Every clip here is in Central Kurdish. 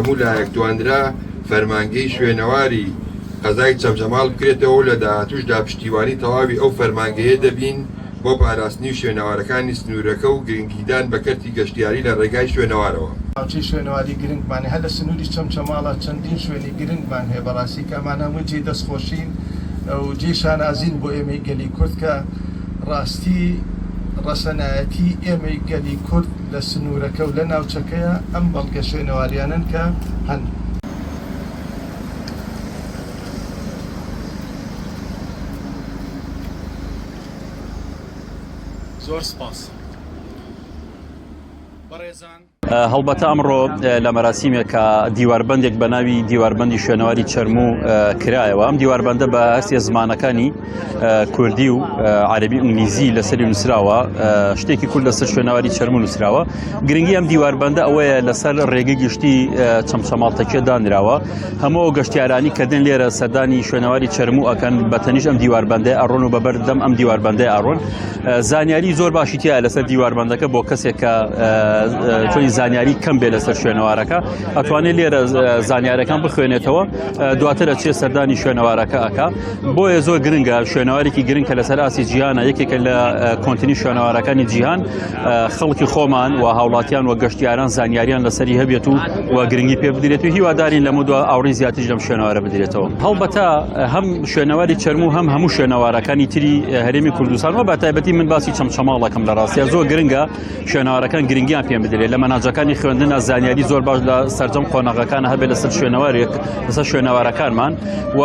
هەموو لایەک دوانرا فەرمانگەی شوێنەواری قەزای چەمچەماڵ بکرێتەوە لە داهاتووشدا پشتیوانی تەواوی ئەو فەرمانگەیە دەبین بۆ پاراستنی شوێنەوارەکانی سنوورەکە و گرنگیدان بە کەرتی گەشتیاری لە ڕێگای شوێنەوارەوە. ناوچەی شوێنەواری گرنگمان هەر لە سنووری چەمچەماڵە چەندین شوێنی گرنگمان هەیە بەڕاستی کە ئەمان هەموو جێ دەستخۆشین و جێ شانازین بۆ ئێمەی گەلی کورد کە ڕاستی ڕەسەنایەتی ئێمەی گەلی کورد لە سنوورەکە و لە ناوچەکەیە ئەم بەڵگە شوێنەواریانن کە هەن. زۆر سپاس. بەڕێزان هەڵبەتە ئەمڕۆ لە مەراسیمێکە دیواربەندێک بە ناوی دیواربەندی شوێنەواری چەرموو کرایەوە. ئەم دیواربەندە بە هەرسێ زمانەکانی کوردی و عەرەبی ئینگلیزی لەسەری نووسراوە، شتێکی کورد لەسەر شوێنەواری چەرموو نووسراوە. گرنگی ئەم دیواربەندە ئەوەیە لەسەر ڕێگەی گشتی چەمچەماڵتەکیە دانراوە. هەموو گەشتیارانی کە دێن لێرە سەردانی شوێنەواری چەرموو ئەکەن بەتەنیش ئەم دیواربەندەیە ئەڕۆن و بەبەردەم ئەم دیواربەندەیە ئەڕۆن. زانیاری زۆر باشی تایە لەسەر دیواربەندەکە بۆ کەسێک کە زانیاری کەم بێ لەسەر شوێنەوارەکە ئەتوانێت لێرە زانیارەکان بخوێنێتەوە، دواتر ئەچێ سەردانی شوێنەوارەکە ئەکا. بۆیە زۆر گرنگە شوێنەوارێکی گرنگ کە لەسەر ئاسی جیهانە، یەکێکە لە کۆنتینی شوێنەوارەکانی جیهان، خەڵکی خۆمان و هاوڵاتیان و گەشتیاران زانیاریان لەسەری هەبێت و گرنگی پێ بدرێت و هیوادارین لەمە دو ئاوڕی زیاتر لەم شوێنەوارە بدرێتەوە. هەڵبەتە هەم شوێنەواری چەرموو هەم هەموو شوێنەوارەکانی تری هەرێمی کوردستان و بە تایبەتی من باسی چەمچەماڵەکەم لە ڕاستیە زۆر گرنگە شوێنەوارەکان گرنگیان پێ بدرێت لە مەناجەکانی خوێندنە زانیاری زۆر باش لە سەرجەم قۆناغەکانە هەبێت لەسەر شوێنەوارێک لەسەر شوێنەوارەکانمان و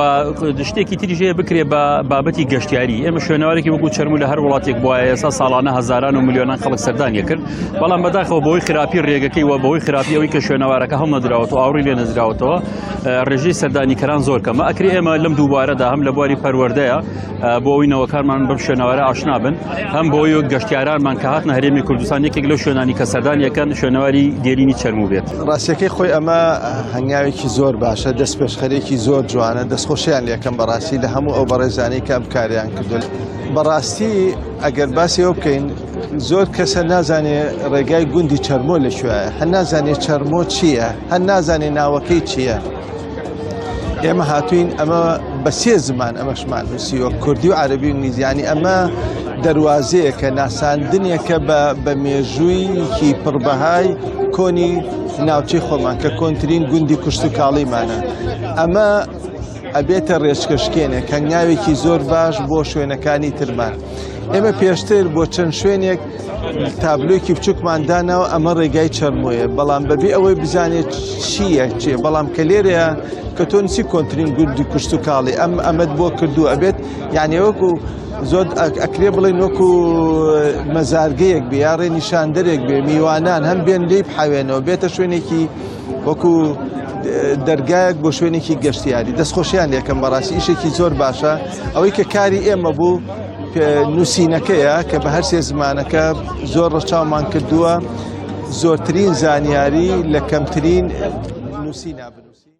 شتێکی تریش هەیە بکرێ بە بابەتی گەشتیاری. ئێمە شوێنەوارێکی وەکو چەرموو لە هەر وڵاتێک بووە ئێستا ساڵانە هەزاران و ملیۆنان خەڵک سەردانیە کرد، بەڵام بەداخەوە بەهۆی خراپی ڕێگەکەی و بەهۆی خراپی ئەوەی کە شوێنەوارەکە هەڵ نەدراوەوە و ئاوڕی لێ نەدراوەتەوە ڕێژەی سەردانیکەران زۆر کەمە. ئەکرێ ئێمە لەم دووبارەدا هەم لە بواری پەروەردەیە بۆ ئەوەی نەوەکارمان بەم شوێنەوارە ئاشنا بن، هەم بۆ ئەوەی گەشتیارانمان کە هاتنە هەرێمی کوردستان یەکێک لەو شوێنانی کە سەردانیەکەن شوێنەواری دێرینی چەرموو بێت. ڕاستیەکەی خۆی ئەمە هەنگاوێکی زۆر باشە، دەست پێشخەرێکی زۆر جوانە، دەستخۆشیان لێکەم بەڕاستی لە هەموو ئەو بەڕێزانەی کە ئەم کاریان کردوون. بەڕاستی ئەگەر باسی ئەو بکەین زۆر کەسە نازانێ ڕێگای گوندی چەرمۆ لەکوێیە، هەر نازانێ چەرمۆ چییە، هەر نازانێ ناوەکەی چییە. ئێمە هاتوین ئەمە بە سێ زمان ئەمەشمان نووسیوە، کوردی و عەرەبی و ئینگلیزیانی. ئەمە دەواازەیە کە ناساندنێکە بە مێژوویکی پڕبەهای کۆنی ناوچەی خۆمان کە کۆنترین گوندی کوشت و کاڵیمانە. ئەمە ئەبێتە ڕێچکەشکێنێک هەنگاوێکی زۆر باش بۆ شوێنەکانی ترمان. ئێمە پێشتر بۆ چەند شوێنێک تابلۆیەکی بچووکمان داناوە ئەمە ڕێگای چەرمۆیە، بەڵام بەبێ ئەوەی بزانێت چییە چێ، بەڵام کە لێرەیە کە تۆ نسی کۆنترین گوندی کوشت و کاڵی ئەمەد بۆ کردو ئەبێت یعنی وەکو زۆر ئەکرێ بڵێن وەکو مەزارگەیەک بێ یا ڕێ نیشاندەرێک بێ، میوانان هەم بێن لێی بحاوێنەوە بێتە شوێنێکی وەکو دەرگایەک بۆ شوێنێکی گەشتیاری. دەستخۆشیان یەکەم بەڕاستی ئیشێکی زۆر باشە. ئەوەی کە کاری ئێمە بوو نووسینەکەیە کە بە هەرسێ زمانەکە زۆر ڕەچاومان کردووە، زۆرترین زانیاری لە کەمترین نووسینە.